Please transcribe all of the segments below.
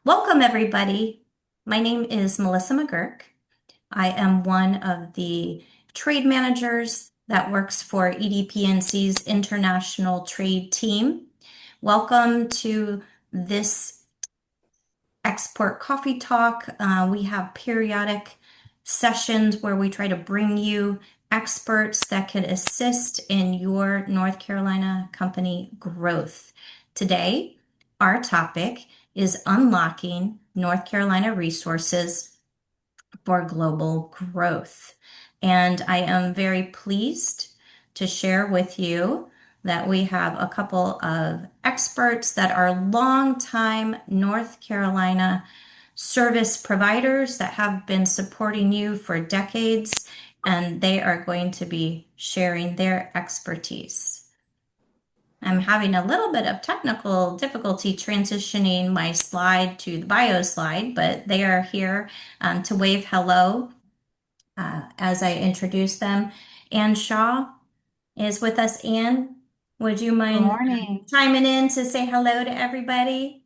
Welcome, everybody. My name is Melissa McGurk. I am one of the trade managers that works for EDPNC's International Trade Team. Welcome to this Export Coffee Talk. We have periodic sessions where we try to bring you experts that could assist in your North Carolina company growth. Today, our topic is unlocking North Carolina resources for global growth. And I am very pleased to share with you that we have a couple of experts that are longtime North Carolina service providers that have been supporting you for decades, and they are going to be sharing their expertise. I'm having a little bit of technical difficulty transitioning my slide to the bio slide, but they are here to wave hello as I introduce them. Ann Shaw is with us. Ann, would you Good mind morning. chiming in to say hello to everybody?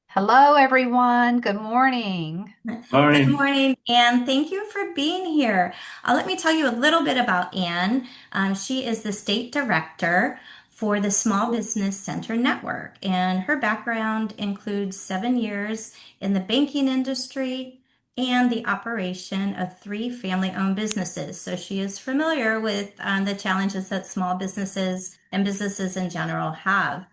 Hello, everyone. Good morning. Good Morning. morning, Anne. Thank you for being here. Let me tell you a little bit about Anne. She is the state director for the Small Business Center Network, and her background includes 7 years in the banking industry and the operation of three family-owned businesses. So she is familiar with the challenges that small businesses and businesses in general have.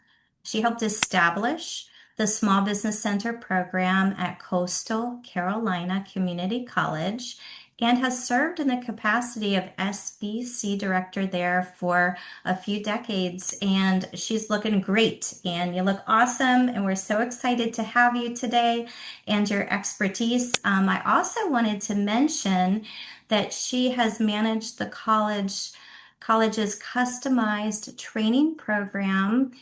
She helped establish the Small Business Center program at Coastal Carolina Community College and has served in the capacity of SBC director there for a few decades. And she's looking great, and you look awesome. And we're so excited to have you today and your expertise. I also wanted to mention that she has managed the college's customized training program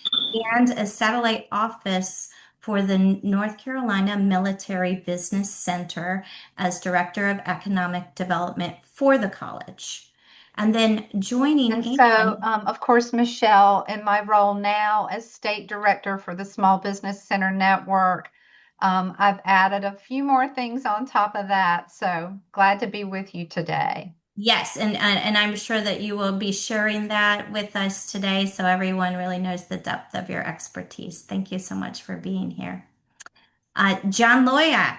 and a satellite office for the North Carolina Military Business Center as Director of Economic Development for the college. And then And joining so, Ann, of course, Michelle, in my role now as State Director for the Small Business Center Network, I've added a few more things on top of that. So glad to be with you today. yes, and I'm sure that you will be sharing that with us today so everyone really knows the depth of your expertise. Thank you so much for being here. John Loyak,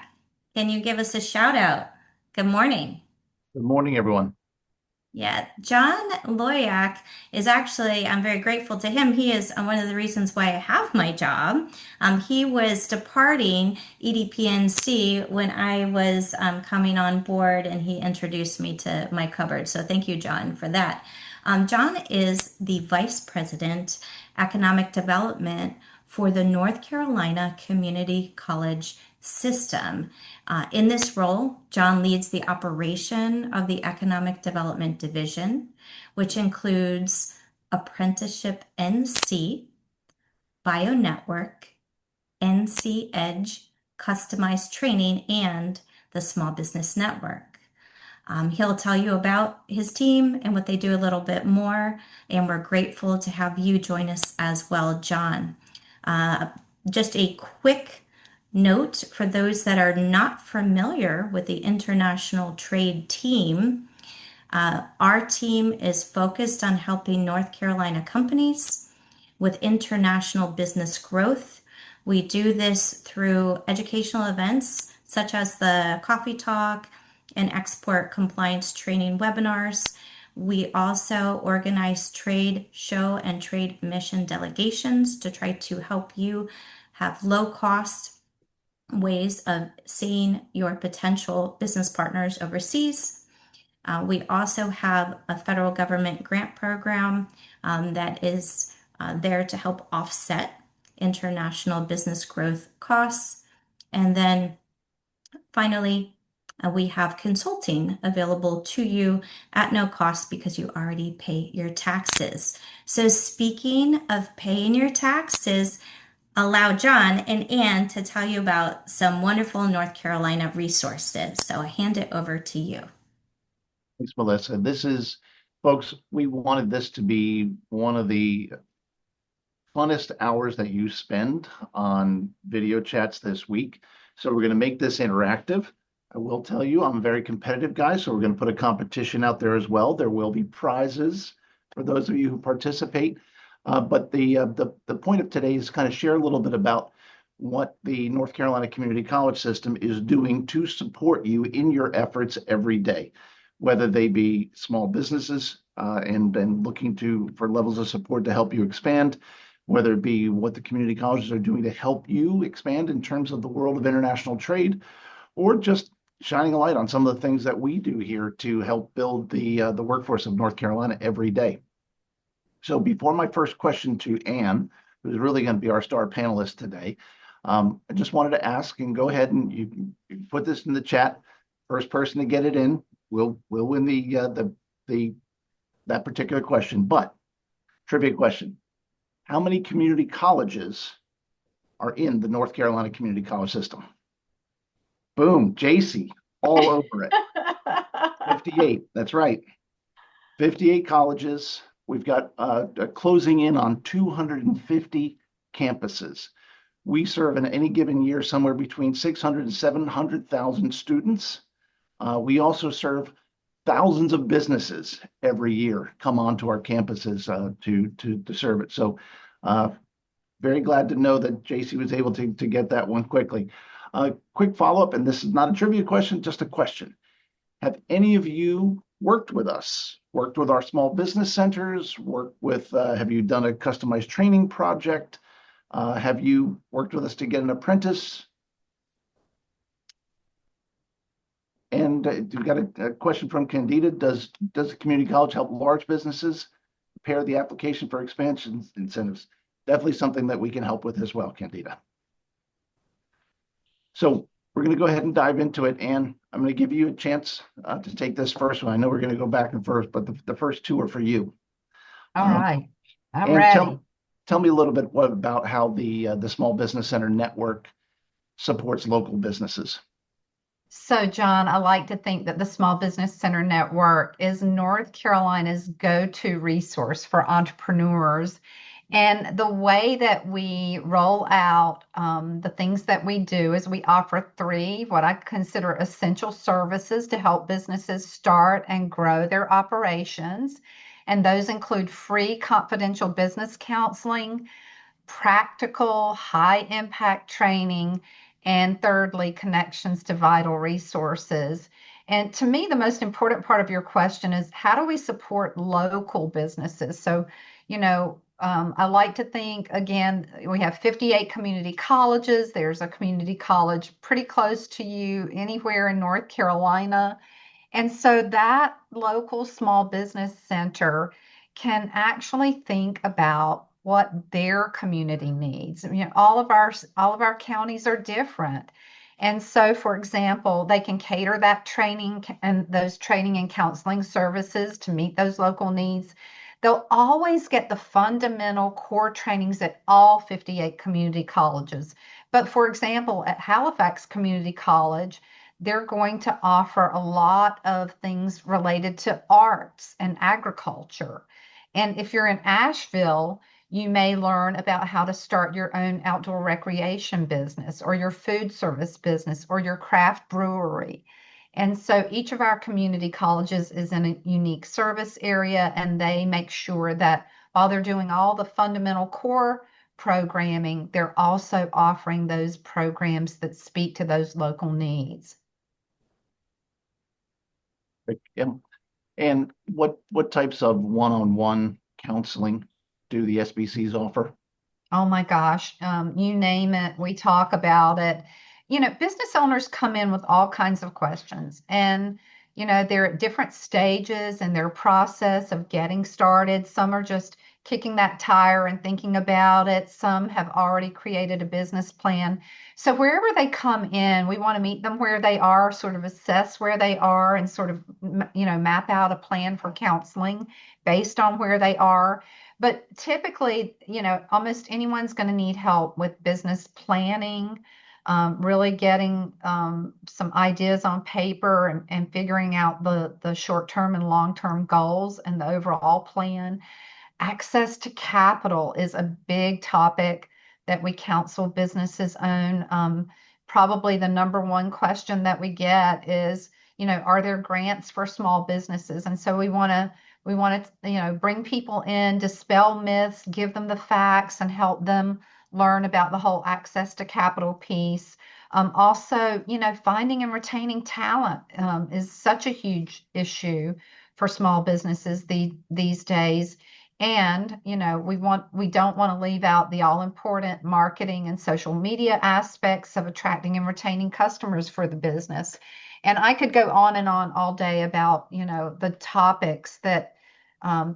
can you give us a shout out? Good morning. Good morning, everyone. Yeah, John Loyak is actually, I'm very grateful to him. He is one of the reasons why I have my job. He was departing EDPNC when I was coming on board, and he introduced me to my cupboard. So thank you, John, for that. John is the Vice President, Economic Development for the North Carolina Community College System. In this role, John leads the operation of the Economic Development Division, which includes ApprenticeshipNC, BioNetwork, NCEdge Customized Training, and the Small Business Network. He'll tell you about his team and what they do a little bit more, and we're grateful to have you join us as well, John. Uh, just a quick note for those that are not familiar with the international trade team. Our team is focused on helping North Carolina companies with international business growth. We do this through educational events such as the Coffee Talk and Export Compliance Training webinars. We also organize trade show and trade mission delegations to try to help you have low cost ways of seeing your potential business partners overseas. We also have a federal government grant program that is there to help offset international business growth costs. And then finally, we have consulting available to you at no cost because you already pay your taxes. So, speaking of paying your taxes, allow John and Ann to tell you about some wonderful North Carolina resources. So, I hand it over to you. Thanks, Melissa. Folks, we wanted this to be one of the funnest hours that you spend on video chats this week. So we're going to make this interactive. I will tell you, I'm a very competitive guy, so we're going to put a competition out there as well. There will be prizes for those of you who participate. But the point of today is kind of share a little bit about what the North Carolina Community College system is doing to support you in your efforts every day, whether they be small businesses and looking for levels of support to help you expand, whether it be what the community colleges are doing to help you expand in terms of the world of international trade, or just shining a light on some of the things that we do here to help build the workforce of North Carolina every day. So before my first question to Ann, who's really going to be our star panelist today, I just wanted to ask, and go ahead and you put this in the chat. First person to get it in will win that particular question. But trivia question: how many community colleges are in the North Carolina Community College system? Boom, JC, all over it. 58, that's right. 58 colleges. We've got closing in on 250 campuses. We serve in any given year somewhere between 600 and 700,000 students. We also serve thousands of businesses every year come onto our campuses to serve it. So very glad to know that JC was able to get that one quickly. Quick follow-up, and this is not a trivia question, just a question. Have any of you worked with us, worked with our small business centers, have you done a customized training project? Have you worked with us to get an apprentice? And we've got a question from Candida. Does the community college help large businesses prepare the application for expansion incentives? Definitely something that we can help with as well, Candida. So we're going to go ahead and dive into it. Ann, I'm going to give you a chance to take this first one. I know we're going to go back and forth, but the first two are for you. All right. I'm Ann, ready. tell me a little bit about how the Small Business Center Network supports local businesses. So, John, I like to think that the Small Business Center Network is North Carolina's go-to resource for entrepreneurs. And the way that we roll out the things that we do is we offer three what I consider essential services to help businesses start and grow their operations. And those include free confidential business counseling, practical, high impact training, and thirdly, connections to vital resources. And to me, the most important part of your question is how do we support local businesses? So, I like to think, again, we have 58 community colleges. There's a community college pretty close to you anywhere in North Carolina. And so that local small business center can actually think about what their community needs. All of our counties are different. And so, for example, they can cater that training and those training and counseling services to meet those local needs. They'll always get the fundamental core trainings at all 58 community colleges. But for example, at Halifax Community College, they're going to offer a lot of things related to arts and agriculture. And if you're in Asheville, you may learn about how to start your own outdoor recreation business or your food service business or your craft brewery. And so each of our community colleges is in a unique service area, and they make sure that while they're doing all the fundamental core programming, they're also offering those programs that speak to those local needs. Yeah. And what types of one-on-one counseling do the SBCs offer? Oh my gosh, you name it, we talk about it. Business owners come in with all kinds of questions, and they're at different stages in their process of getting started. Some are just kicking that tire and thinking about it. Some have already created a business plan. So wherever they come in, we want to meet them where they are, sort of assess where they are, and sort of map out a plan for counseling based on where they are. But typically, almost anyone's going to need help with business planning, really getting some ideas on paper and figuring out the short-term and long-term goals and the overall plan. Access to capital is a big topic that we counsel businesses on. probably the number one question that we get is, are there grants for small businesses? And so we want to bring people in, dispel myths, give them the facts, and help them learn about the whole access to capital piece. Also, finding and retaining talent is such a huge issue for small businesses these days. And, we don't want to leave out the all important marketing and social media aspects of attracting and retaining customers for the business. And I could go on and on all day about, the topics that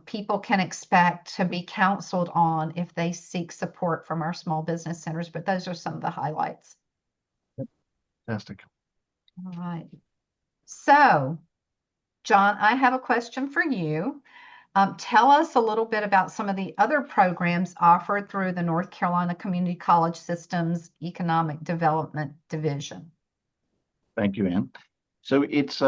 people can expect to be counseled on if they seek support from our small business centers. But those are some of the highlights. Fantastic. All right. So, John, I have a question for you. Tell us a little bit about some of the other programs offered through the North Carolina Community College System's Economic Development Division. Thank you, Ann. So it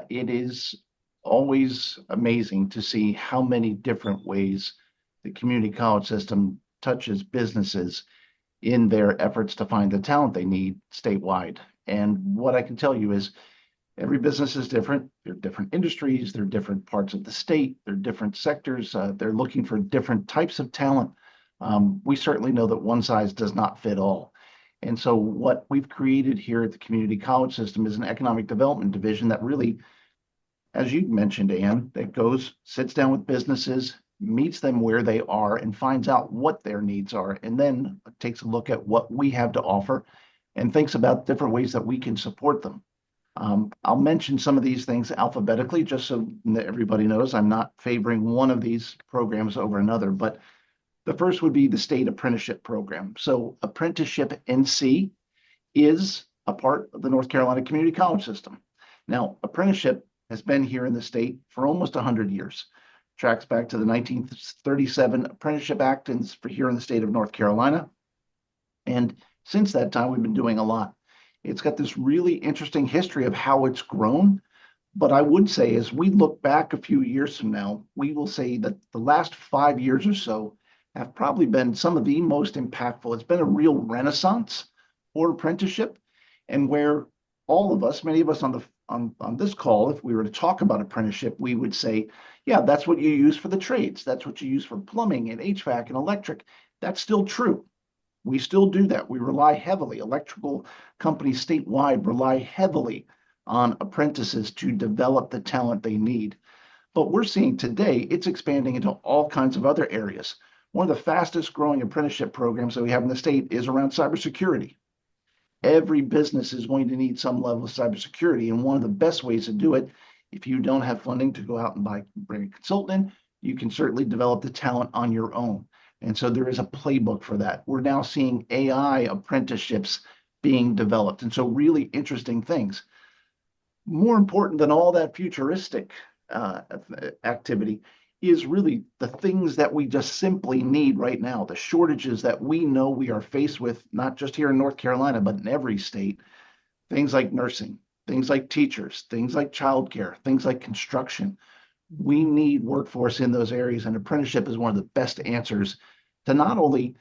is always amazing to see how many different ways the community college system touches businesses in their efforts to find the talent they need statewide. And what I can tell you is every business is different. They're different industries, they're different parts of the state, they're different sectors. They're looking for different types of talent. We certainly know that one size does not fit all. And so what we've created here at the community college system is an economic development division that really, as you mentioned, Ann, that sits down with businesses, meets them where they are, and finds out what their needs are, and then takes a look at what we have to offer and thinks about different ways that we can support them. I'll mention some of these things alphabetically, just so that everybody knows I'm not favoring one of these programs over another, but the first would be the state apprenticeship program. So ApprenticeshipNC is a part of the North Carolina Community College System. Now, apprenticeship has been here in the state for almost 100 years. Tracks back to the 1937 Apprenticeship Act here in the state of North Carolina. And since that time, we've been doing a lot. It's got this really interesting history of how it's grown. But I would say, as we look back a few years from now, we will say that the last 5 years or so have probably been some of the most impactful. It's been a real renaissance for apprenticeship, and where all of us, many of us on this call, if we were to talk about apprenticeship, we would say, yeah, that's what you use for the trades. That's what you use for plumbing and HVAC and electric. That's still true. We still do that. We rely heavily, electrical companies statewide rely heavily on apprentices to develop the talent they need. But we're seeing today, it's expanding into all kinds of other areas. One of the fastest growing apprenticeship programs that we have in the state is around cybersecurity. Every business is going to need some level of cybersecurity. And one of the best ways to do it, if you don't have funding to go out and bring a consultant in, you can certainly develop the talent on your own. And so there is a playbook for that. We're now seeing AI apprenticeships being developed. And so really interesting things. More important than all that futuristic activity is really the things that we just simply need right now, the shortages that we know we are faced with, not just here in North Carolina, but in every state. Things like nursing, things like teachers, things like childcare, things like construction. We need workforce in those areas, and apprenticeship is one of the best answers to not only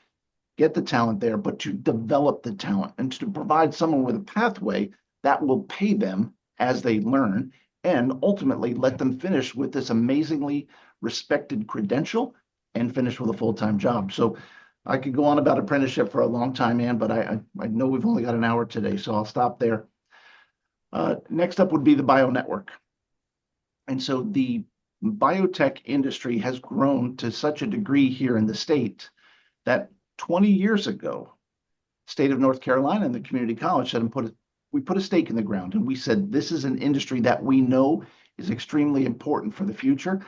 get the talent there, but to develop the talent and to provide someone with a pathway that will pay them as they learn and ultimately let them finish with this amazingly respected credential and finish with a full-time job. So I could go on about apprenticeship for a long time, Ann, but I know we've only got an hour today, so I'll stop there. Next up would be the BioNetwork. And so the biotech industry has grown to such a degree here in the state that 20 years ago, state of North Carolina and the community college said, we put a stake in the ground, and we said, this is an industry that we know is extremely important for the future.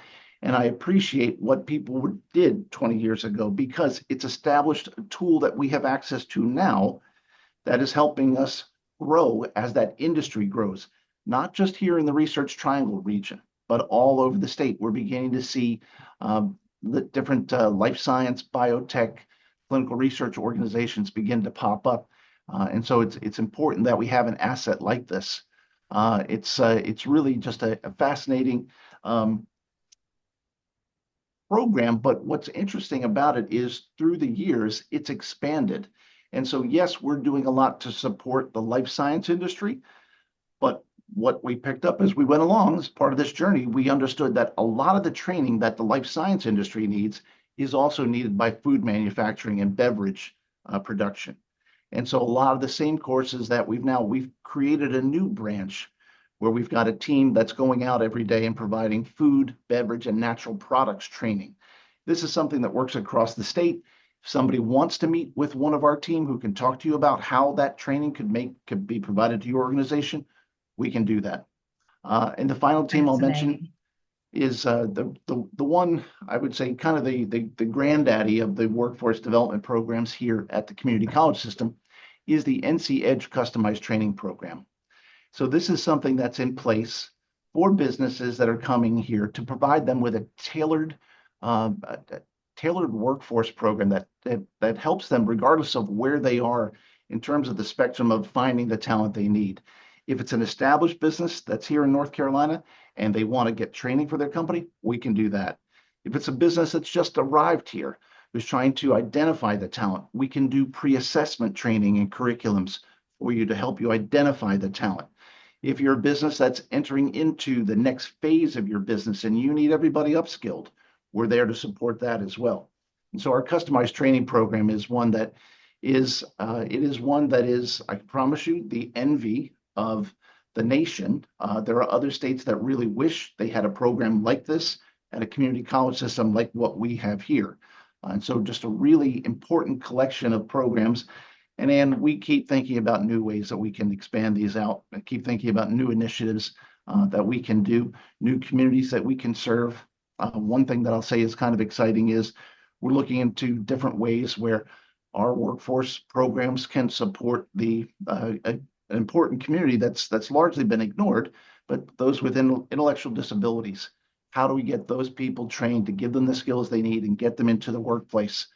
And I appreciate what people did 20 years ago, because it's established a tool that we have access to now that is helping us grow as that industry grows, not just here in the Research Triangle region, but all over the state. We're beginning to see the different life science, biotech, clinical research organizations begin to pop up. And so it's important that we have an asset like this. It's really just a fascinating program, but what's interesting about it is through the years, it's expanded. And so, yes, we're doing a lot to support the life science industry, but what we picked up as we went along as part of this journey, we understood that a lot of the training that the life science industry needs is also needed by food manufacturing and beverage production. And so a lot of the same courses that we've created a new branch where we've got a team that's going out every day and providing food, beverage, and natural products training. This is something that works across the state. If somebody wants to meet with one of our team who can talk to you about how that training could be provided to your organization, we can do that. And the final team I'll mention is the one I would say kind of the granddaddy of the workforce development programs here at the community college system is the NCEdge Customized Training program. So this is something that's in place for businesses that are coming here to provide them with a tailored workforce program that helps them regardless of where they are in terms of the spectrum of finding the talent they need. If it's an established business that's here in North Carolina and they want to get training for their company, we can do that. If it's a business that's just arrived here, who's trying to identify the talent, we can do pre-assessment training and curriculums for you to help you identify the talent. If you're a business that's entering into the next phase of your business and you need everybody upskilled, we're there to support that as well. And so our customized training program is one that is, I can promise you, the envy of the nation. There are other states that really wish they had a program like this at a community college system like what we have here. And so just a really important collection of programs. And we keep thinking about new ways that we can expand these out. I keep thinking about new initiatives that we can do, new communities that we can serve. One thing that I'll say is kind of exciting is we're looking into different ways where our workforce programs can support an important community that's largely been ignored, but those with intellectual disabilities. How do we get those people trained to give them the skills they need and get them into the workplace?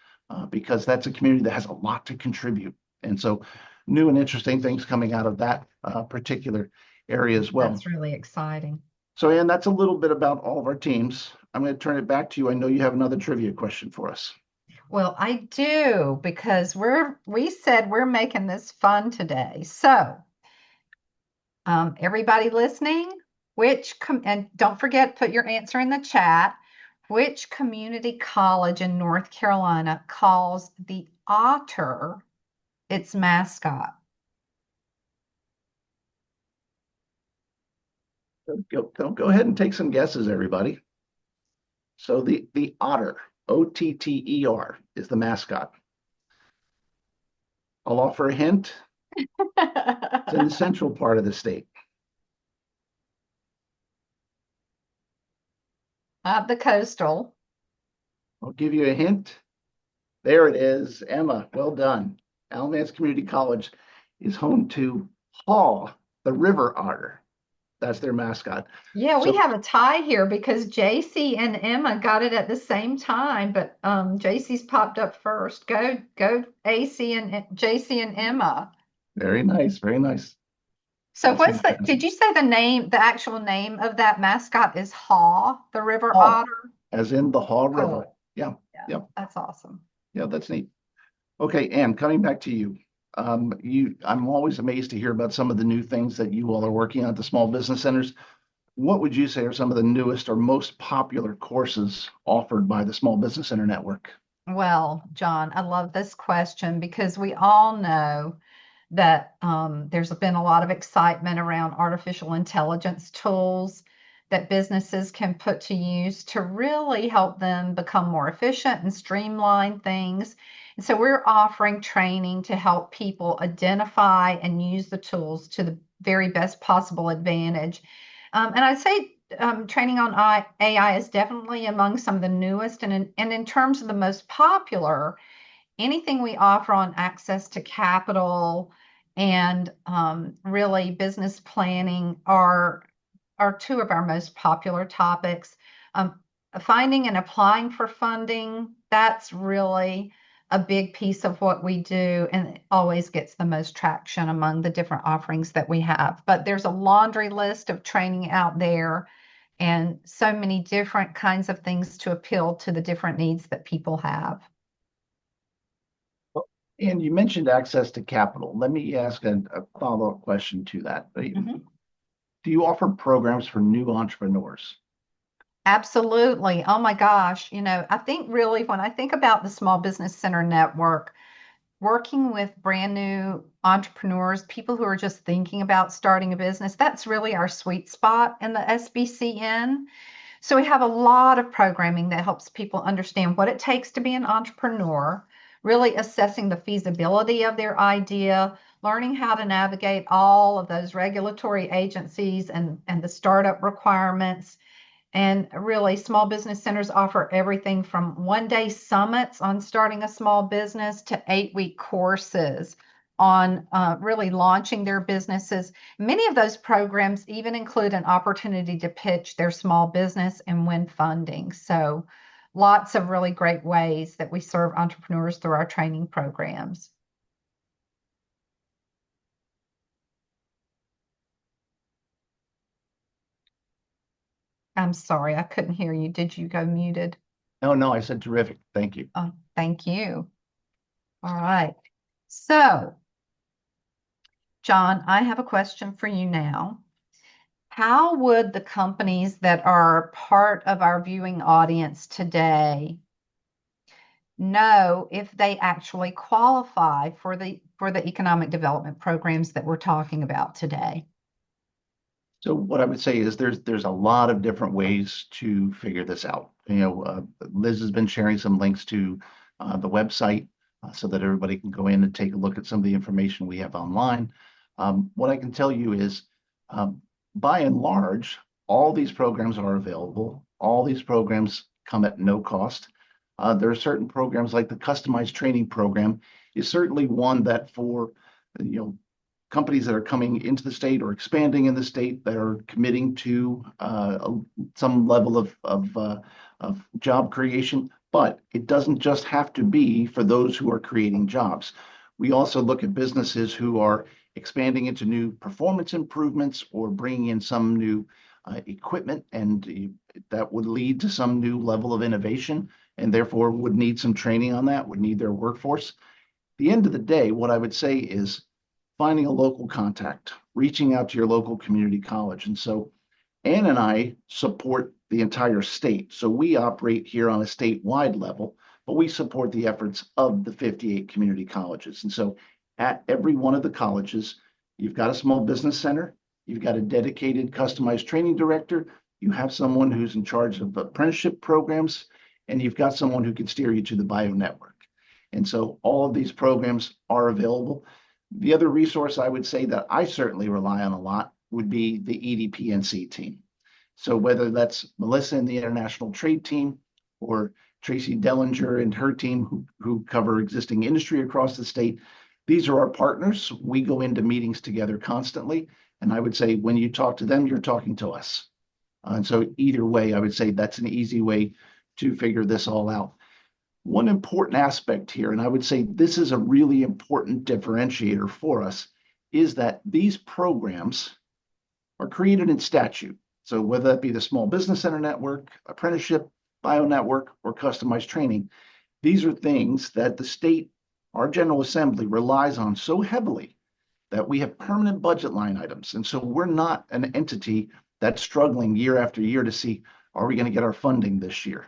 Because that's a community that has a lot to contribute. And so new and interesting things coming out of that particular area as well. That's really exciting. So, Ann, that's a little bit about all of our teams. I'm going to turn it back to you. I know you have another trivia question for us. Well, I do, because we said we're making this fun today. So, everybody listening, and don't forget, put your answer in the chat. Which community college in North Carolina calls the otter its mascot? Go ahead and take some guesses, everybody. So the otter, OTTER, is the mascot. I'll offer a hint. It's in the central part of the state. The coastal. I'll give you a hint. There it is. Emma, well done. Alamance Community College is home to Haw, the river otter. That's their mascot. Yeah, we have a tie here because JC and Emma got it at the same time, but JC's popped up first. Go AC and JC and Emma. Very nice, very nice. So did you say the actual name of that mascot is Haw, the river otter? As in the Haw River. Yeah. That's awesome. Yeah, that's neat. Okay, Ann, coming back to you. I'm always amazed to hear about some of the new things that you all are working on at the small business centers. What would you say are some of the newest or most popular courses offered by the Small Business Center Network? Well, John, I love this question because we all know that there's been a lot of excitement around artificial intelligence tools that businesses can put to use to really help them become more efficient and streamline things. And so we're offering training to help people identify and use the tools to the very best possible advantage. And I'd say training on AI is definitely among some of the newest. And in terms of the most popular, anything we offer on access to capital and really business planning are two of our most popular topics. Finding and applying for funding, that's really a big piece of what we do, and it always gets the most traction among the different offerings that we have. But there's a laundry list of training out there and so many different kinds of things to appeal to the different needs that people have. And you mentioned access to capital. Let me ask a follow-up question to that. Mhm. Do you offer programs for new entrepreneurs? Absolutely. Oh my gosh. I think really when I think about the Small Business Center Network, working with brand new entrepreneurs, people who are just thinking about starting a business, that's really our sweet spot in the SBCN. So we have a lot of programming that helps people understand what it takes to be an entrepreneur, really assessing the feasibility of their idea, learning how to navigate all of those regulatory agencies and the startup requirements. And really, small business centers offer everything from 1-day summits on starting a small business to 8-week courses on really launching their businesses. Many of those programs even include an opportunity to pitch their small business and win funding. So, lots of really great ways that we serve entrepreneurs through our training programs. I'm sorry, I couldn't hear you. Did you go muted? No, no, I said terrific. Thank you. Oh, thank you. All right. So, John, I have a question for you now. How would the companies that are part of our viewing audience today know if they actually qualify for the economic development programs that we're talking about today? So what I would say is there's a lot of different ways to figure this out. Liz has been sharing some links to the website so that everybody can go in and take a look at some of the information we have online. What I can tell you is, um, by and large, all these programs are available. All these programs come at no cost. There are certain programs like the customized training program is certainly one that for you know companies that are coming into the state or expanding in the state that are committing to some level of job creation. But it doesn't just have to be for those who are creating jobs. We also look at businesses who are expanding into new performance improvements or bringing in some new equipment, and that would lead to some new level of innovation, and therefore would need some training on that, would need their workforce. At the end of the day, what I would say is finding a local contact, reaching out to your local community college. And so Ann and I support the entire state. So we operate here on a statewide level, but we support the efforts of the 58 community colleges. And so at every one of the colleges, you've got a small business center, you've got a dedicated customized training director, you have someone who's in charge of apprenticeship programs, and you've got someone who can steer you to the BioNetwork. And so all of these programs are available. The other resource I would say that I certainly rely on a lot would be the EDPNC team. So whether that's Melissa and the international trade team or Tracy Dellinger and her team who cover existing industry across the state, these are our partners. We go into meetings together constantly. And I would say when you talk to them, you're talking to us. And so either way, I would say that's an easy way to figure this all out. One important aspect here, and I would say this is a really important differentiator for us, is that these programs are created in statute. So whether that be the Small Business Center Network, Apprenticeship, BioNetwork, or Customized Training, these are things that the state, our General Assembly, relies on so heavily that we have permanent budget line items. And so we're not an entity that's struggling year after year to see, are we going to get our funding this year?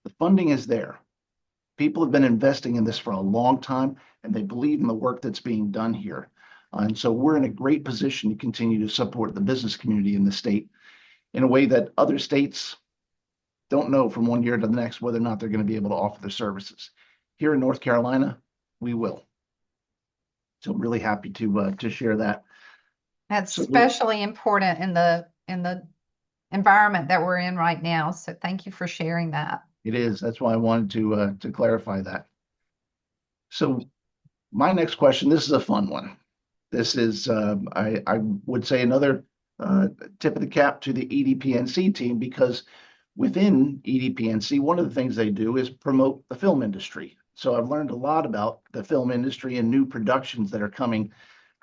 The funding is there. People have been investing in this for a long time, and they believe in the work that's being done here. And so we're in a great position to continue to support the business community in the state in a way that other states don't know from one year to the next whether or not they're going to be able to offer their services. Here in North Carolina, we will. So I'm really happy to share that. That's So especially important in the environment that we're in right now. So thank you for sharing that. it is. That's why I wanted to clarify that. So my next question, this is a fun one. This is, I would say, another tip of the cap to the EDPNC team, because within EDPNC, one of the things they do is promote the film industry. So I've learned a lot about the film industry and new productions that are coming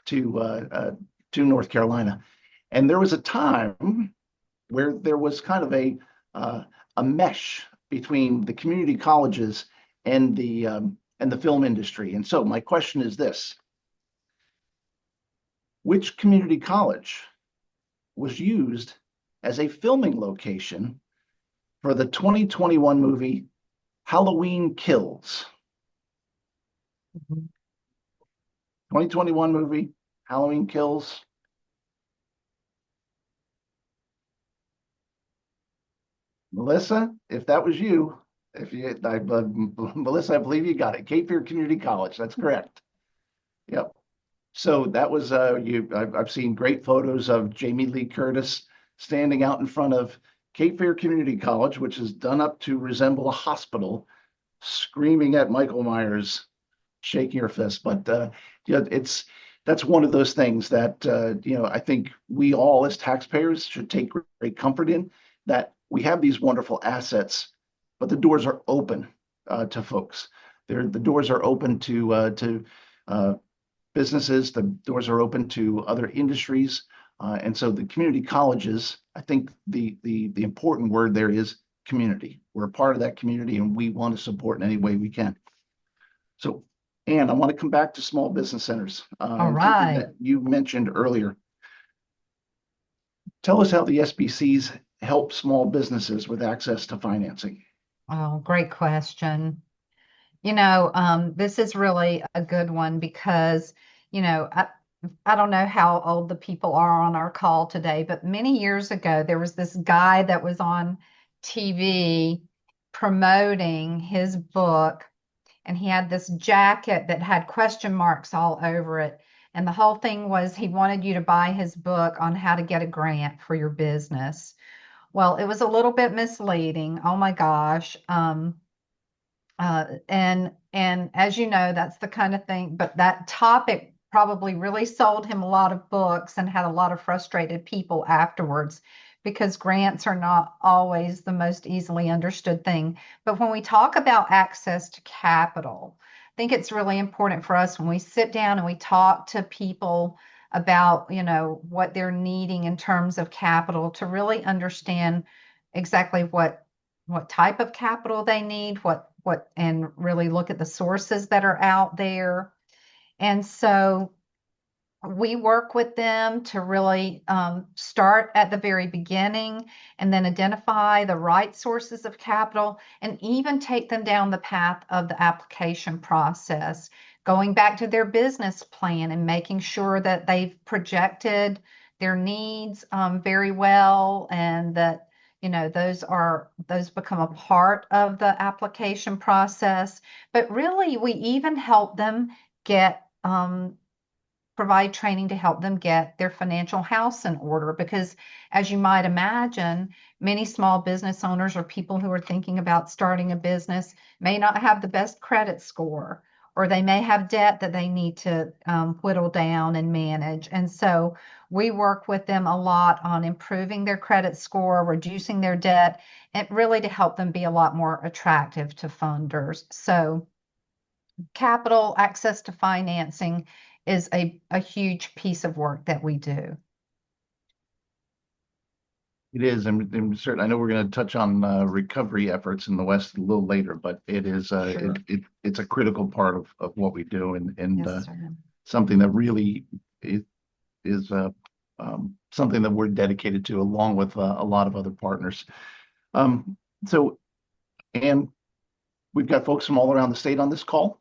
to North Carolina. And there was a time where there was kind of a mesh between the community colleges and and the film industry. And so my question is this: which community college was used as a filming location for the 2021 movie Halloween Kills? 2021 movie Halloween Kills. Melissa, if that was you, Melissa, I believe you got it. Cape Fear Community College. That's correct. Yep. So that was I've seen great photos of Jamie Lee Curtis standing out in front of Cape Fear Community College, which is done up to resemble a hospital, screaming at Michael Myers, shaking her fist. But that's one of those things that I think we all as taxpayers should take great comfort in, that we have these wonderful assets, but the doors are open to folks. The doors are open to businesses. The doors are open to other industries, and so the community colleges. I think the important word there is community. We're a part of that community, and we want to support in any way we can. So, Anne, I want to come back to small business centers. All right. That you mentioned earlier. Tell us how the SBCs help small businesses with access to financing. Oh, great question. This is really a good one because, I don't know how old the people are on our call today, but many years ago, there was this guy that was on TV promoting his book, and he had this jacket that had question marks all over it. And the whole thing was he wanted you to buy his book on how to get a grant for your business. Well, it was a little bit misleading. Oh my gosh. And as you know, that's the kind of thing, but that topic probably really sold him a lot of books and had a lot of frustrated people afterwards, because grants are not always the most easily understood thing. But when we talk about access to capital, I think it's really important for us when we sit down and we talk to people about, what they're needing in terms of capital, to really understand exactly what type of capital they need, and really look at the sources that are out there. And so we work with them to really start at the very beginning and then identify the right sources of capital, and even take them down the path of the application process, going back to their business plan and making sure that they've projected their needs very well, and that those become a part of the application process. But really, we even help them provide training to help them get their financial house in order, because as you might imagine, many small business owners or people who are thinking about starting a business may not have the best credit score, or they may have debt that they need to whittle down and manage. And so we work with them a lot on improving their credit score, reducing their debt, and really to help them be a lot more attractive to funders. So capital access to financing is a huge piece of work that we do. It is, and certainly, I know we're going to touch on recovery efforts in the West a little later, but it is Sure. it's a critical part of what we do, and Yes, sir. something that really is something that we're dedicated to, along with a lot of other partners. So, and we've got folks from all around the state on this call.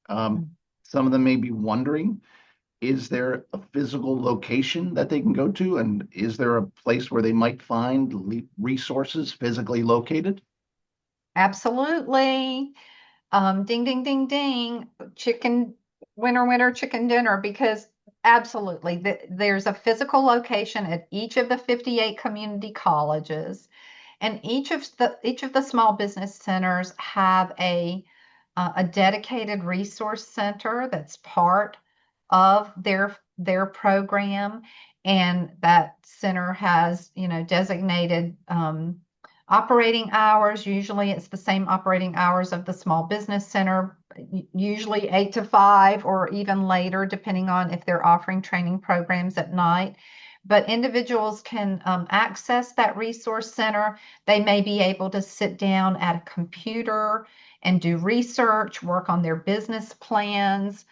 Some of them may be wondering, is there a physical location that they can go to? And is there a place where they might find resources physically located? Absolutely. Ding, ding, ding, ding. Winner, winner, chicken dinner, because absolutely, there's a physical location at each of the 58 community colleges, and each of the small business centers have a dedicated resource center that's part of their program, and that center has designated operating hours. Usually it's the same operating hours of the small business center, usually 8 to 5 or even later, depending on if they're offering training programs at night. But individuals can access that resource center. They may be able to sit down at a computer and do research, work on their business plans,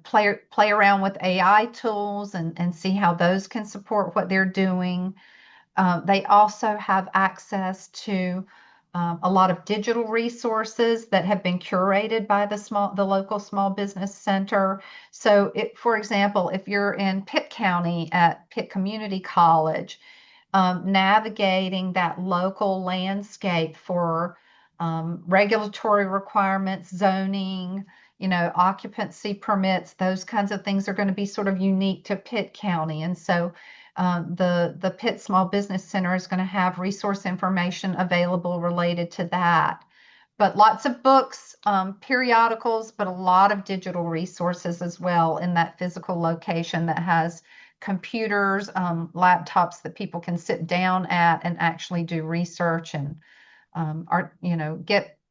play around with AI tools and see how those can support what they're doing. They also have access to a lot of digital resources that have been curated by the local small business center. So, for example, if you're in Pitt County at Pitt Community College, navigating that local landscape for regulatory requirements, zoning, occupancy permits, those kinds of things are going to be sort of unique to Pitt County. And so the Pitt Small Business Center is going to have resource information available related to that. But lots of books, periodicals, but a lot of digital resources as well in that physical location that has computers, laptops that people can sit down at and actually do research and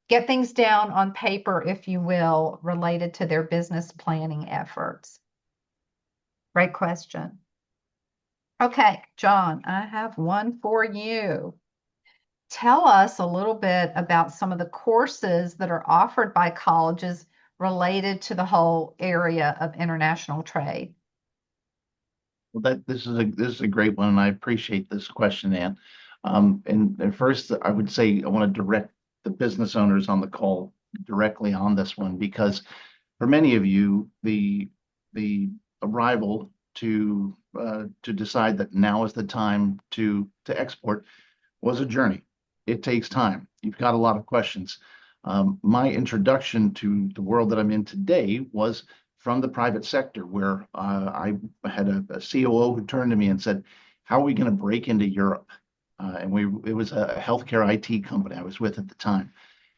get things down on paper, if you will, related to their business planning efforts. Great question. Okay, John, I have one for you. Tell us a little bit about some of the courses that are offered by colleges related to the whole area of international trade. Well, this is a great one, and I appreciate this question, Ann. And first, I would say I want to direct the business owners on the call directly on this one, because for many of you, the arrival to decide that now is the time to export was a journey. It takes time. You've got a lot of questions. My introduction to the world that I'm in today was from the private sector, where I had a COO who turned to me and said, "How are we going to break into Europe?" And it was a healthcare IT company I was with at the time.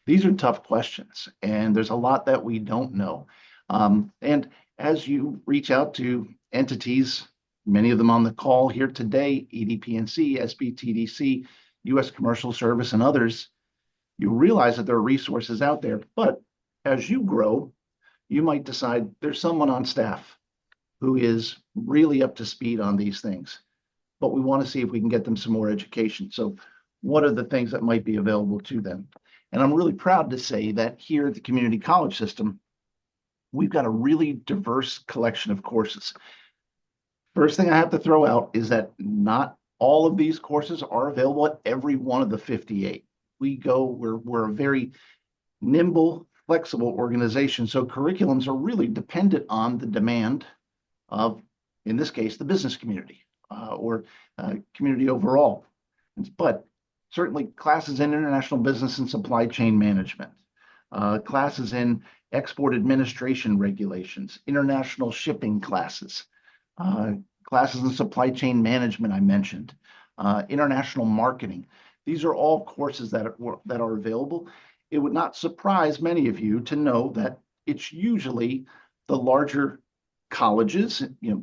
These are tough questions, and there's a lot that we don't know. And as you reach out to entities, many of them on the call here today, EDPNC, SBTDC, U.S. Commercial Service, and others, you realize that there are resources out there. But as you grow, you might decide there's someone on staff who is really up to speed on these things, but we want to see if we can get them some more education. So what are the things that might be available to them? And I'm really proud to say that here at the community college system, we've got a really diverse collection of courses. First thing I have to throw out is that not all of these courses are available at every one of the 58. We're a very nimble, flexible organization. So curriculums are really dependent on the demand of, in this case, the business community or community overall. But certainly classes in international business and supply chain management, classes in export administration regulations, international shipping classes, classes in supply chain management I mentioned, international marketing. These are all courses that are available. It would not surprise many of you to know that it's usually the larger colleges,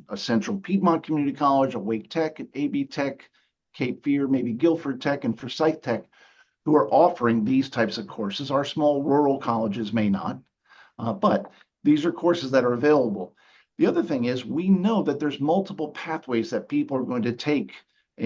a Central Piedmont Community College, a Wake Tech, an AB Tech, Cape Fear, maybe Guilford Tech, and Forsyth Tech, who are offering these types of courses. Our small rural colleges may not, but these are courses that are available. The other thing is we know that there's multiple pathways that people are going to take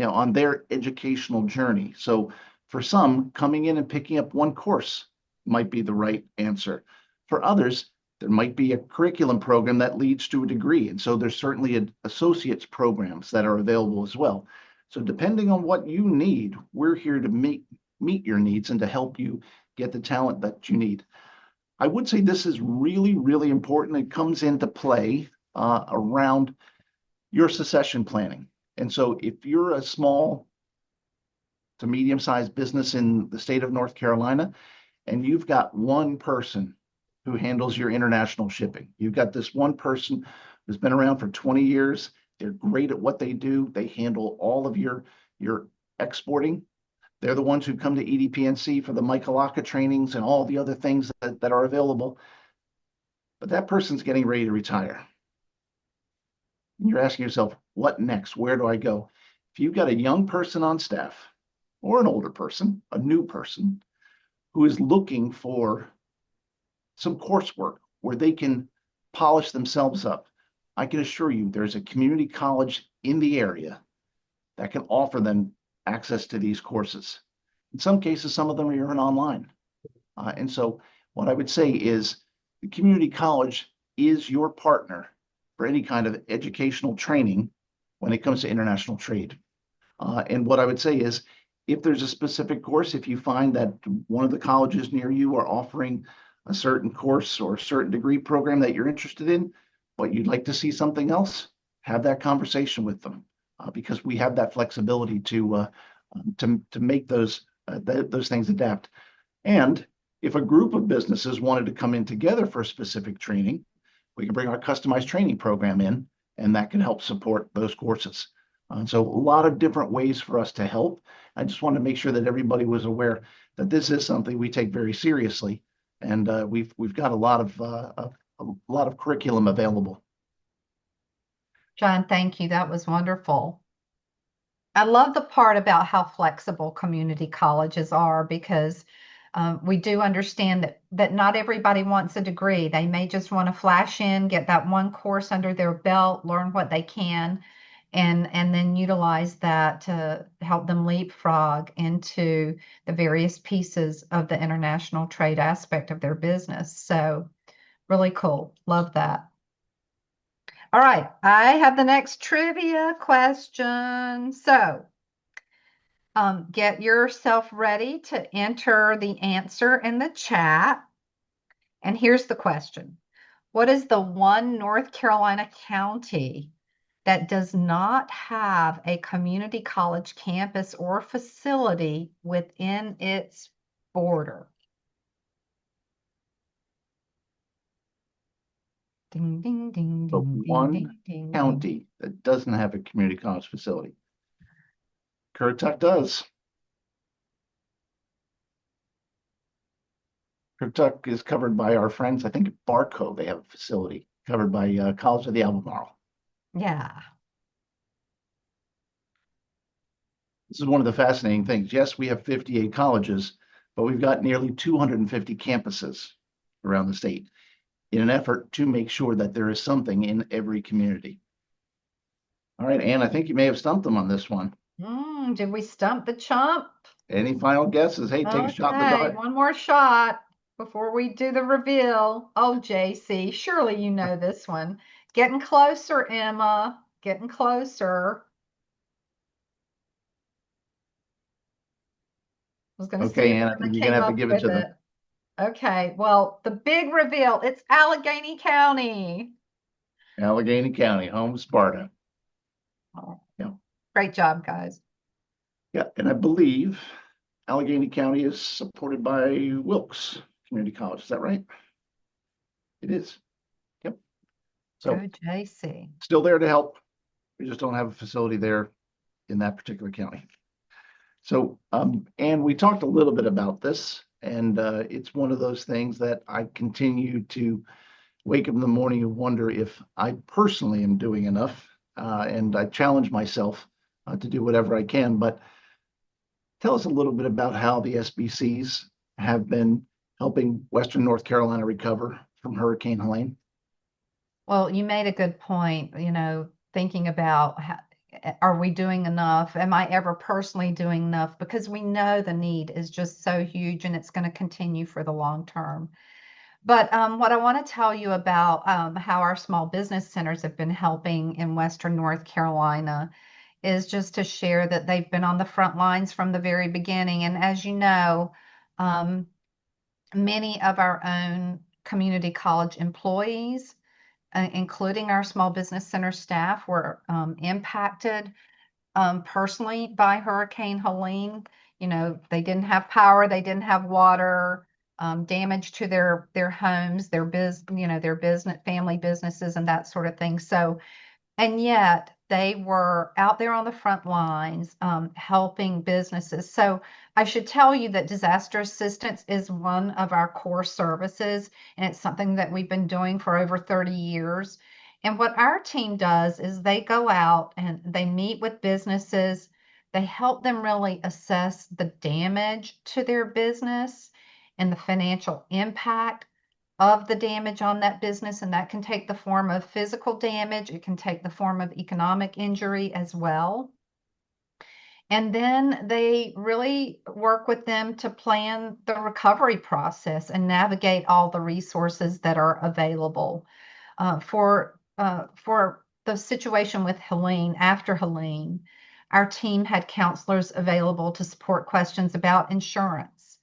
on their educational journey. So for some, coming in and picking up one course might be the right answer. For others, there might be a curriculum program that leads to a degree. And so there's certainly associate's programs that are available as well. So depending on what you need, we're here to meet your needs and to help you get the talent that you need. I would say this is really, really important. It comes into play around your succession planning. And so if you're a small to medium-sized business in the state of North Carolina, and you've got one person who handles your international shipping, you've got this one person who's been around for 20 years, they're great at what they do, they handle all of your exporting, they're the ones who come to EDPNC for the Michalaka trainings and all the other things that are available, but that person's getting ready to retire. You're asking yourself, what next? Where do I go? If you've got a young person on staff or an older person, a new person who is looking for some coursework where they can polish themselves up, I can assure you there's a community college in the area that can offer them access to these courses. In some cases, some of them are even online. And so what I would say is the community college is your partner for any kind of educational training when it comes to international trade. And what I would say is, if there's a specific course, if you find that one of the colleges near you are offering a certain course or a certain degree program that you're interested in, but you'd like to see something else, have that conversation with them, because we have that flexibility to make those things adapt. And if a group of businesses wanted to come in together for a specific training, we can bring our customized training program in, and that can help support those courses. So a lot of different ways for us to help. I just want to make sure that everybody was aware that this is something we take very seriously, and we've got a lot of curriculum available. John, thank you. That was wonderful. I love the part about how flexible community colleges are, because we do understand that not everybody wants a degree. They may just want to flash in, get that one course under their belt, learn what they can, and then utilize that to help them leapfrog into the various pieces of the international trade aspect of their business. So really cool. Love that. All right, I have the next trivia question. So get yourself ready to enter the answer in the chat. And here's the question. What is the one North Carolina county that does not have a community college campus or facility within its border? Ding, ding, ding, But ding, ding, one ding, ding, ding. county that doesn't have a community college facility. Currituck does. Currituck is covered by our friends. I think at Barco, they have a facility covered by College of the Albemarle. Yeah. This is one of the fascinating things. Yes, we have 58 colleges, but we've got nearly 250 campuses around the state in an effort to make sure that there is something in every community. All right, Ann, I think you may have stumped them on this one. Did we stump the chump? Any final guesses? Hey, take a shot in the Okay, dark. one more shot before we do the reveal. Oh, JC, surely you know this one. Getting closer, Emma. Getting closer. I was going to see Okay, if Ann, I Emma think you're gonna came have to up give it with to them. it. Okay, well, the big reveal, it's Allegheny County. Allegheny County, home of Sparta. Oh, Yeah. great job, guys. Yeah, and I believe Allegheny County is supported by Wilkes Community College. Is that right? It is. Yep. So Go JC. still there to help. We just don't have a facility there in that particular county. So, and we talked a little bit about this, and it's one of those things that I continue to wake up in the morning and wonder if I personally am doing enough, and I challenge myself to do whatever I can. But tell us a little bit about how the SBCs have been helping Western North Carolina recover from Hurricane Helene. Well, you made a good point, thinking about are we doing enough? Am I ever personally doing enough? Because we know the need is just so huge and it's going to continue for the long term. But what I want to tell you about how our small business centers have been helping in Western North Carolina is just to share that they've been on the front lines from the very beginning. And as you know, um, many of our own community college employees, including our small business center staff, were impacted personally by Hurricane Helene. They didn't have power, they didn't have water, damage to their homes, their business, family businesses, and that sort of thing. So, and yet they were out there on the front lines helping businesses. So I should tell you that disaster assistance is one of our core services, and it's something that we've been doing for over 30 years. And what our team does is they go out and they meet with businesses. They help them really assess the damage to their business and the financial impact of the damage on that business. And that can take the form of physical damage. It can take the form of economic injury as well. And then they really work with them to plan the recovery process and navigate all the resources that are available. For the situation with Helene, after Helene, our team had counselors available to support questions about insurance,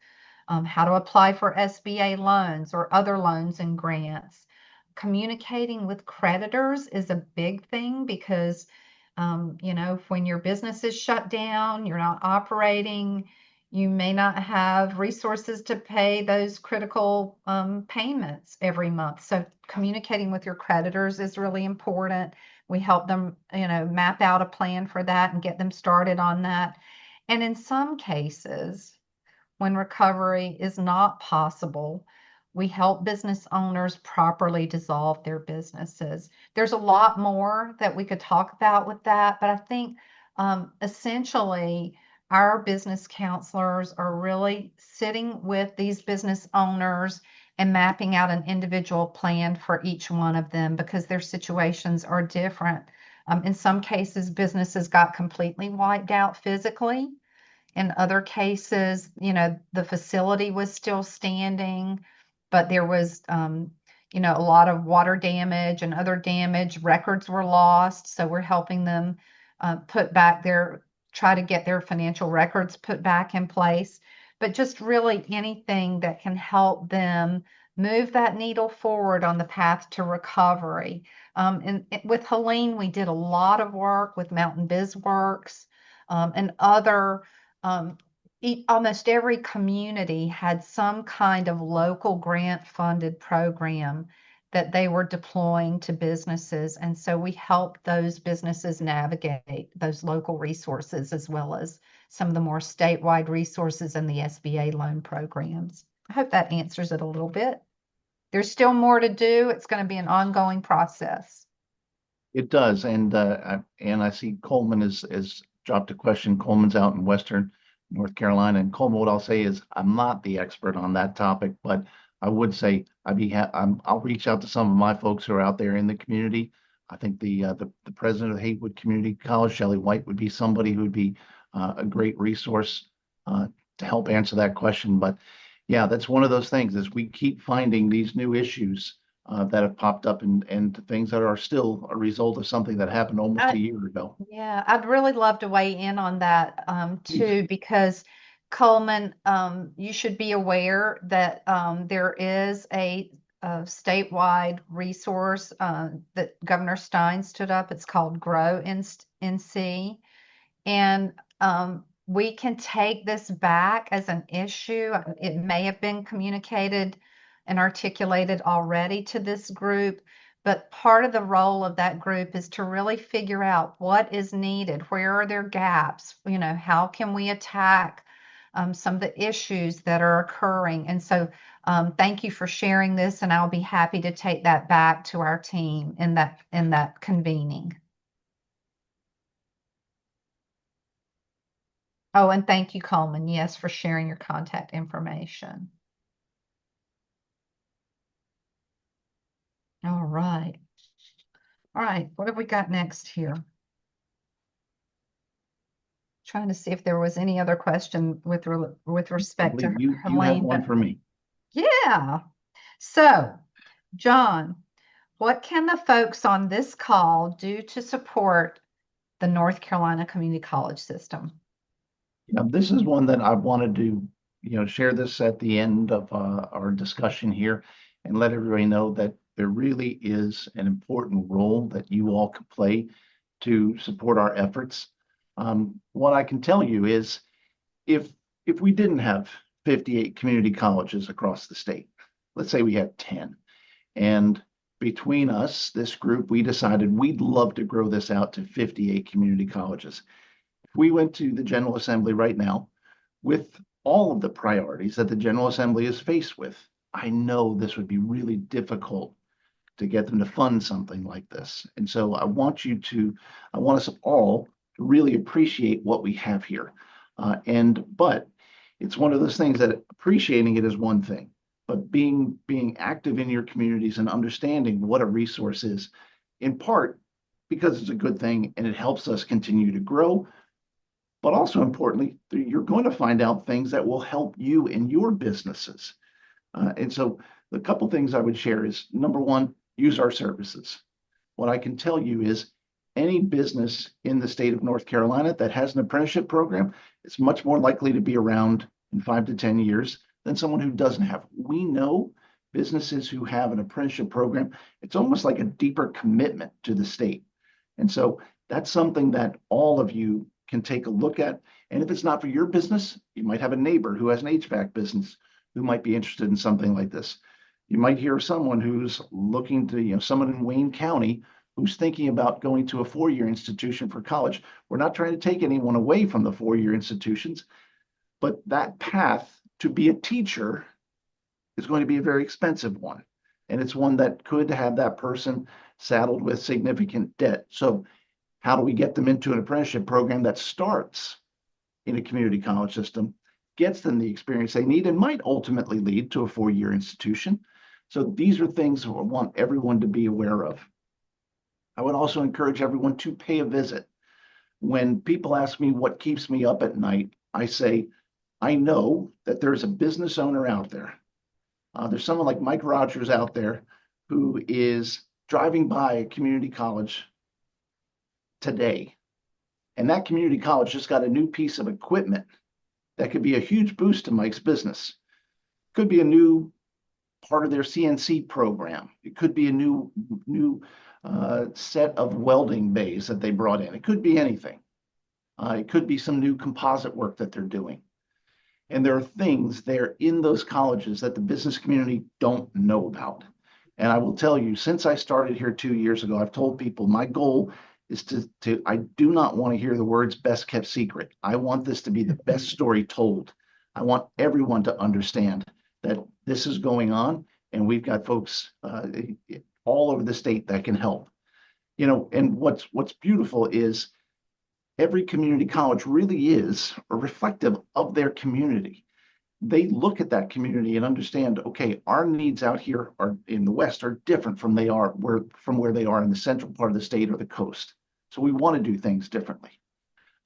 how to apply for SBA loans or other loans and grants. Communicating with creditors is a big thing because, when your business is shut down, you're not operating, you may not have resources to pay those critical payments every month. So communicating with your creditors is really important. We help them, map out a plan for that and get them started on that. And in some cases, when recovery is not possible, we help business owners properly dissolve their businesses. There's a lot more that we could talk about with that, but I think essentially our business counselors are really sitting with these business owners and mapping out an individual plan for each one of them because their situations are different. In some cases, businesses got completely wiped out physically. In other cases, the facility was still standing, but there was, a lot of water damage and other damage. Records were lost. So we're helping them try to get their financial records put back in place. But just really anything that can help them move that needle forward on the path to recovery. And with Helene, we did a lot of work with Mountain BizWorks and other almost every community had some kind of local grant funded program that they were deploying to businesses. And so we helped those businesses navigate those local resources as well as some of the more statewide resources and the SBA loan programs. I hope that answers it a little bit. There's still more to do. It's going to be an ongoing process. It does. And I see Coleman has dropped a question. Coleman's out in Western North Carolina. And Coleman, what I'll say is I'm not the expert on that topic, but I would say I'll reach out to some of my folks who are out there in the community. I think the president of the Haywood Community College, Shelley White, would be somebody who would be a great resource to help answer that question. But yeah, that's one of those things is we keep finding these new issues that have popped up and things that are still a result of something that happened almost a year ago. Yeah, I'd really love to weigh in on that too, because Coleman, you should be aware that there is a statewide resource that Governor Stein stood up. It's called Grow NC. And we can take this back as an issue. It may have been communicated and articulated already to this group, but part of the role of that group is to really figure out what is needed, where are there gaps, how can we attack some of the issues that are occurring. And so thank you for sharing this, and I'll be happy to take that back to our team in that convening. Oh, and thank you, Coleman, yes, for sharing your contact information. All right. All right, what have we got next here? Trying to see if there was any other question with respect to You have Helene. one for me. Yeah. So, John, what can the folks on this call do to support the North Carolina Community College system? This is one that I wanted to, share this at the end of our discussion here and let everybody know that there really is an important role that you all can play to support our efforts. What I can tell you is if we didn't have 58 community colleges across the state, let's say we had 10, and between us, this group, we decided we'd love to grow this out to 58 community colleges. If we went to the General Assembly right now with all of the priorities that the General Assembly is faced with, I know this would be really difficult to get them to fund something like this. And so I want us all to really appreciate what we have here. But it's one of those things that appreciating it is one thing, but being active in your communities and understanding what a resource is, in part because it's a good thing and it helps us continue to grow, but also importantly, you're going to find out things that will help you in your businesses. And so the couple things I would share is, number one, use our services. What I can tell you is any business in the state of North Carolina that has an apprenticeship program is much more likely to be around in 5 to 10 years than someone who doesn't have. We know businesses who have an apprenticeship program, it's almost like a deeper commitment to the state. And so that's something that all of you can take a look at. And if it's not for your business, you might have a neighbor who has an HVAC business who might be interested in something like this. You might hear someone who's looking to, someone in Wayne County who's thinking about going to a 4-year institution for college. We're not trying to take anyone away from the 4-year institutions, but that path to be a teacher is going to be a very expensive one. And it's one that could have that person saddled with significant debt. So how do we get them into an apprenticeship program that starts in a community college system, gets them the experience they need, and might ultimately lead to a 4-year institution? So these are things I want everyone to be aware of. I would also encourage everyone to pay a visit. When people ask me what keeps me up at night, I say, I know that there's a business owner out there. There's someone like Mike Rogers out there who is driving by a community college today. And that community college just got a new piece of equipment that could be a huge boost to Mike's business. Could be a new part of their CNC program. It could be a new set of welding bays that they brought in. It could be anything. It could be some new composite work that they're doing. And there are things there in those colleges that the business community don't know about. And I will tell you, since I started here 2 years ago, I've told people my goal is I do not want to hear the words best kept secret. I want this to be the best story told. I want everyone to understand that this is going on, and we've got folks all over the state that can help. And what's beautiful is every community college really is reflective of their community. They look at that community and understand, okay, our needs out here are in the West are different from where they are in the central part of the state or the coast. So we want to do things differently.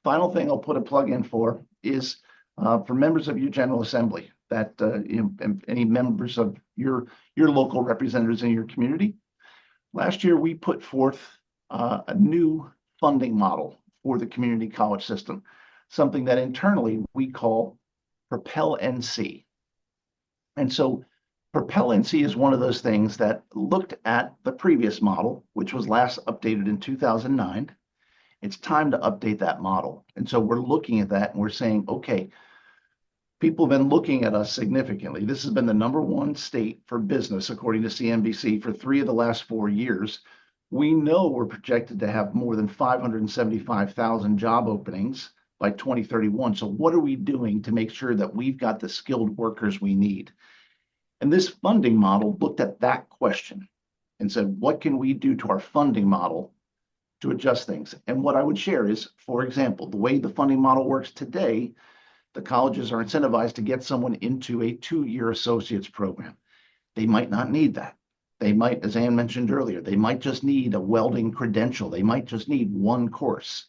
Final thing I'll put a plug in for is for members of your General Assembly, that any members of your local representatives in your community. Last year, we put forth a new funding model for the community college system, something that internally we call Propel NC. And so Propel NC is one of those things that looked at the previous model, which was last updated in 2009. It's time to update that model. And so we're looking at that and we're saying, okay, people have been looking at us significantly. This has been the #1 state for business, according to CNBC, for 3 of the last 4 years. We know we're projected to have more than 575,000 job openings by 2031. So what are we doing to make sure that we've got the skilled workers we need? And this funding model looked at that question and said, what can we do to our funding model to adjust things? And what I would share is, for example, the way the funding model works today, the colleges are incentivized to get someone into a 2-year associate's program. They might not need that. They might, as Ann mentioned earlier, they might just need a welding credential. They might just need one course.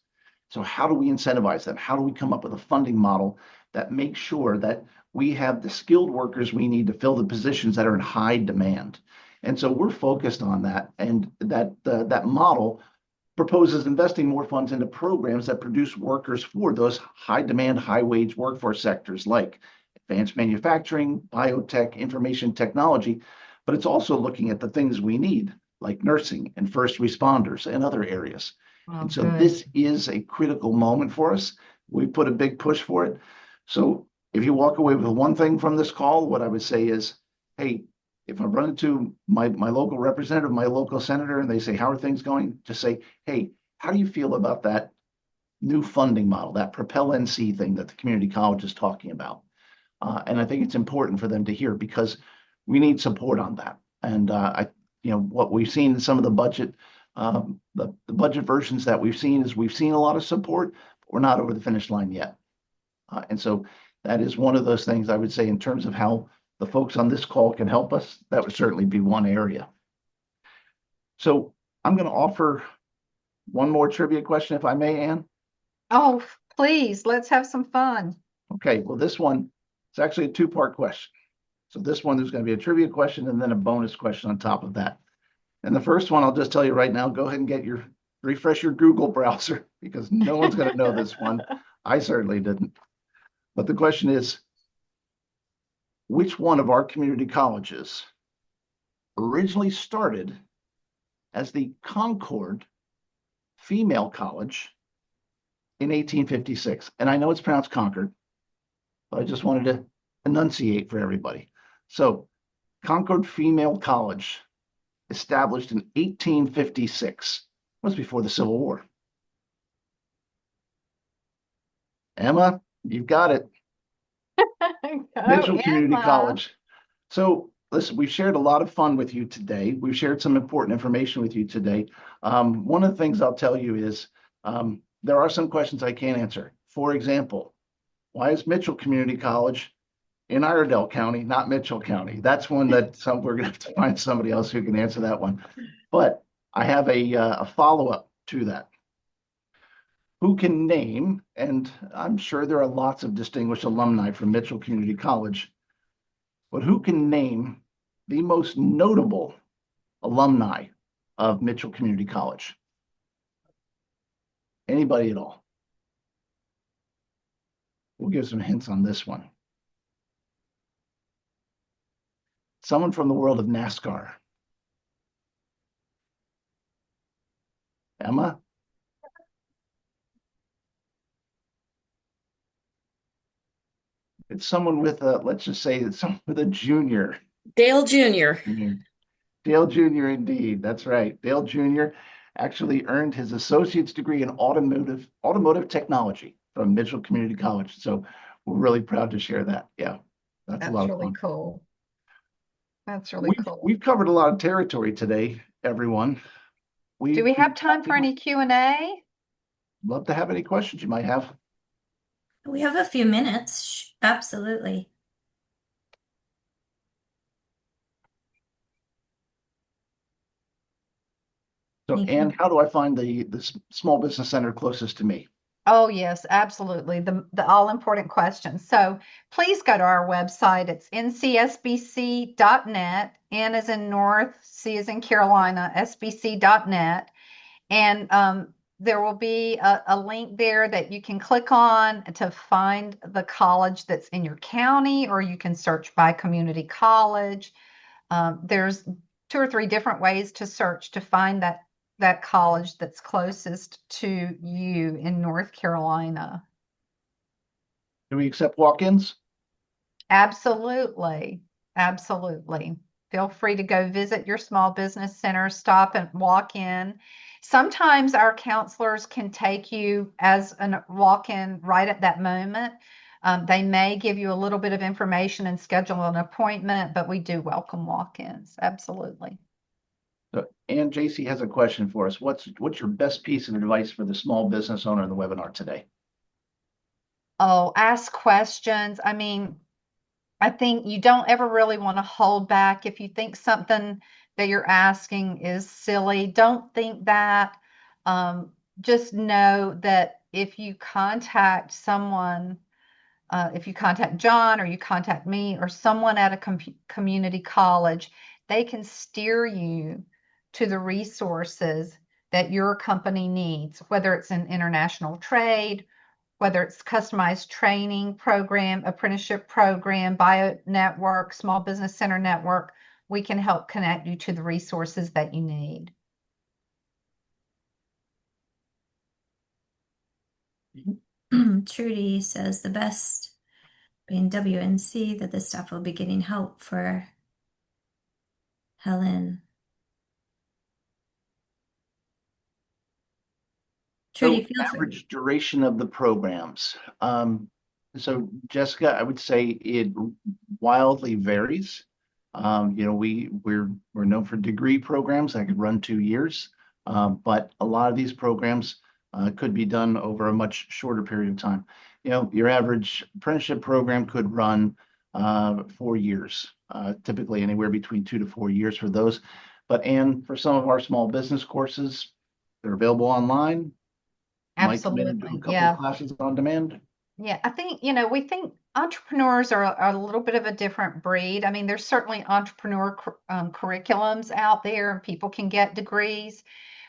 So how do we incentivize them? How do we come up with a funding model that makes sure that we have the skilled workers we need to fill the positions that are in high demand? And so we're focused on that. And that model proposes investing more funds into programs that produce workers for those high demand, high wage workforce sectors like advanced manufacturing, biotech, information technology. But it's also looking at the things we need, like nursing and first responders and other areas. Oh, and so good. This is a critical moment for us. We put a big push for it. So if you walk away with one thing from this call, what I would say is, hey, if I run into my local representative, my local senator, and they say, how are things going? Just say, hey, how do you feel about that new funding model, that Propel NC thing that the community college is talking about? And I think it's important for them to hear, because we need support on that. And what we've seen in some of the budget, the budget versions that we've seen is we've seen a lot of support, but we're not over the finish line yet. And so that is one of those things I would say in terms of how the folks on this call can help us. That would certainly be one area. So I'm going to offer one more trivia question, if I may, Ann. Oh, Please, let's have some fun. Okay, well, this one is actually a two-part question. So this one, there's going to be a trivia question and then a bonus question on top of that. And the first one, I'll just tell you right now, go ahead and refresh your Google browser because no one's going to know this one. I certainly didn't. But the question is, which one of our community colleges originally started as the Concord Female College in 1856? And I know it's pronounced Concord, but I just wanted to enunciate for everybody. So Concord Female College, established in 1856, was before the Civil War. Emma, you've got it. Mitchell Community College. So listen, we've shared a lot of fun with you today. We've shared some important information with you today. One of the things I'll tell you is there are some questions I can't answer. For example, why is Mitchell Community College in Iredell County, not Mitchell County? That's one that we're going to have to find somebody else who can answer that one. But I have a follow-up to that. Who can name, and I'm sure there are lots of distinguished alumni from Mitchell Community College, but who can name the most notable alumni of Mitchell Community College? Anybody at all? We'll give some hints on this one. Someone from the world of NASCAR. Emma? It's someone with let's just say it's someone with a junior. Dale Jr. Dale Jr. indeed. That's right. Dale Jr. actually earned his associate's degree in automotive technology from Mitchell Community College. So we're really proud to share that. Yeah, that's a lot of fun. Cool. That's really cool. We've covered a lot of territory today, everyone. Do we have time for any Q&A? Love to have any questions you might have. We have a few minutes. Absolutely. So, Ann, how do I find the small business center closest to me? Oh, yes, absolutely. The all important question. So please go to our website. It's ncsbc.net. N as in North, C as in Carolina, sbc.net. And there will be a link there that you can click on to find the college that's in your county, or you can search by community college. There's 2 or 3 different ways to search to find that college that's closest to you in North Carolina. Do we accept walk-ins? Absolutely. Absolutely. Feel free to go visit your small business center, stop and walk in. Sometimes our counselors can take you as a walk-in right at that moment. They may give you a little bit of information and schedule an appointment, but we do welcome walk-ins. Absolutely. So, Ann, JC has a question for us. What's your best piece of advice for the small business owner in the webinar today? Oh, ask questions. I mean, I think you don't ever really want to hold back. If you think something that you're asking is silly, don't think that. Just know that if you contact someone, if you contact John or you contact me or someone at a community college, they can steer you to the resources that your company needs, whether it's an international trade, whether it's customized training program, apprenticeship program, BioNetwork, small business center network. We can help connect you to the resources that you need. Trudy says the best being WNC, that the staff will be getting help for Helen. Trudy, So average duration of the programs. So Jessica, I would say it wildly varies. We're known for degree programs that could run 2 years, but a lot of these programs could be done over a much shorter period of time. Your average apprenticeship program could run 4 years, typically anywhere between 2 to 4 years for those. But for some of our small business courses, they're available online. might come in and do a Absolutely. couple of Yeah. classes on demand? Yeah, I think, we think entrepreneurs are a little bit of a different breed. I mean, there's certainly entrepreneur curriculums out there and people can get degrees,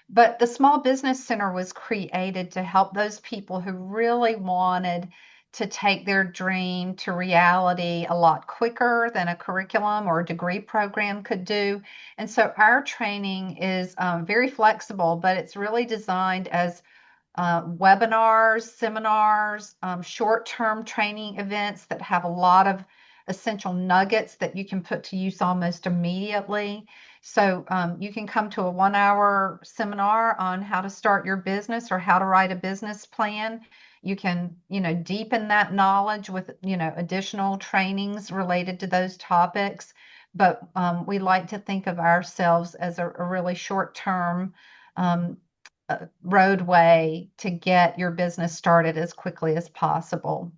but the Small Business Center was created to help those people who really wanted to take their dream to reality a lot quicker than a curriculum or a degree program could do. And so our training is very flexible, but it's really designed as webinars, seminars, short-term training events that have a lot of essential nuggets that you can put to use almost immediately. So you can come to a 1 hour seminar on how to start your business or how to write a business plan. You can, deepen that knowledge with, additional trainings related to those topics. But we like to think of ourselves as a really short-term roadway to get your business started as quickly as possible.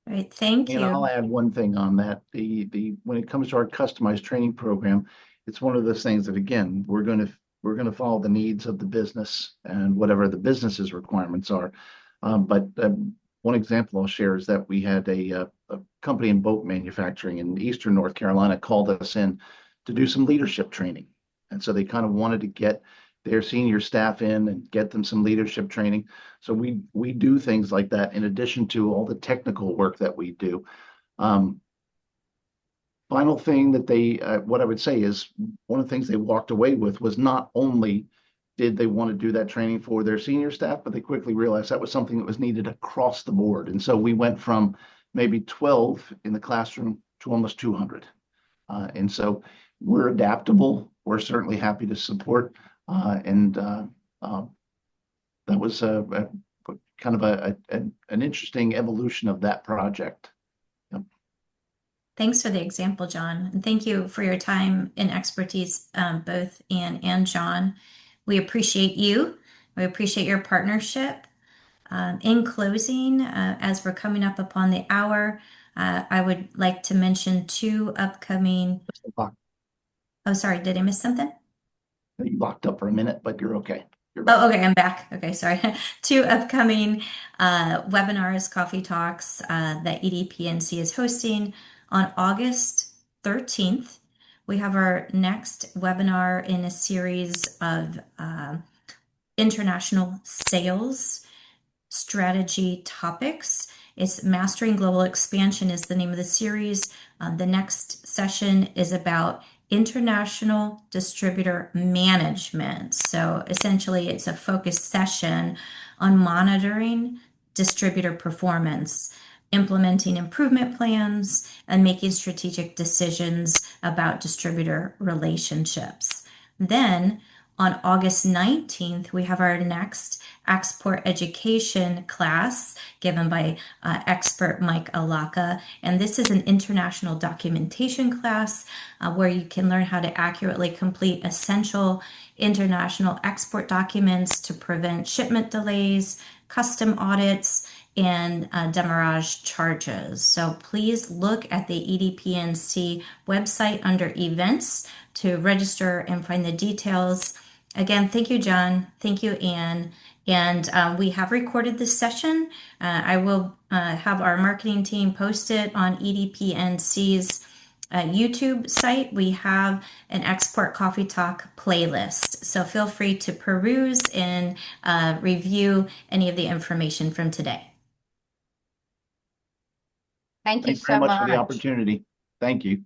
All right, thank And I'll you. add one thing on that. The when it comes to our customized training program, it's one of those things that again, we're gonna follow the needs of the business and whatever the business's requirements are. But one example I'll share is that we had a company in boat manufacturing in Eastern North Carolina called us in to do some leadership training. And so they kind of wanted to get their senior staff in and get them some leadership training. So we do things like that in addition to all the technical work that we do. Um, Final thing that what I would say is one of the things they walked away with was not only did they want to do that training for their senior staff, but they quickly realized that was something that was needed across the board. And so we went from maybe 12 in the classroom to almost 200. And so we're adaptable. We're certainly happy to support. And that was kind of an interesting evolution of that project. Yep. Thanks for the example, John. And thank you for your time and expertise, both Anne and John. We appreciate you. We appreciate your partnership. In closing, as we're coming up upon the hour, I would like to mention two upcoming. Oh, sorry, did I miss something? You locked up for a minute, but you're okay. You're back. Oh, okay, I'm back. Okay, sorry. Two upcoming webinars, coffee talks that EDPNC is hosting on August 13th. We have our next webinar in a series of international sales strategy topics. It's Mastering Global Expansion is the name of the series. The next session is about international distributor management. So essentially, it's a focused session on monitoring distributor performance, implementing improvement plans, and making strategic decisions about distributor relationships. Then on August 19th, we have our next export education class given by expert Mike Alaka. And this is an international documentation class where you can learn how to accurately complete essential international export documents to prevent shipment delays, custom audits, and demurrage charges. So please look at the EDPNC website under events to register and find the details. Again, thank you, John. Thank you, Anne. And we have recorded this session. I will have our marketing team post it on EDPNC's YouTube site. We have an Export Coffee Talk playlist. So feel free to peruse and review any of the information from today. Thank you Thanks very so much for the much. opportunity. Thank you.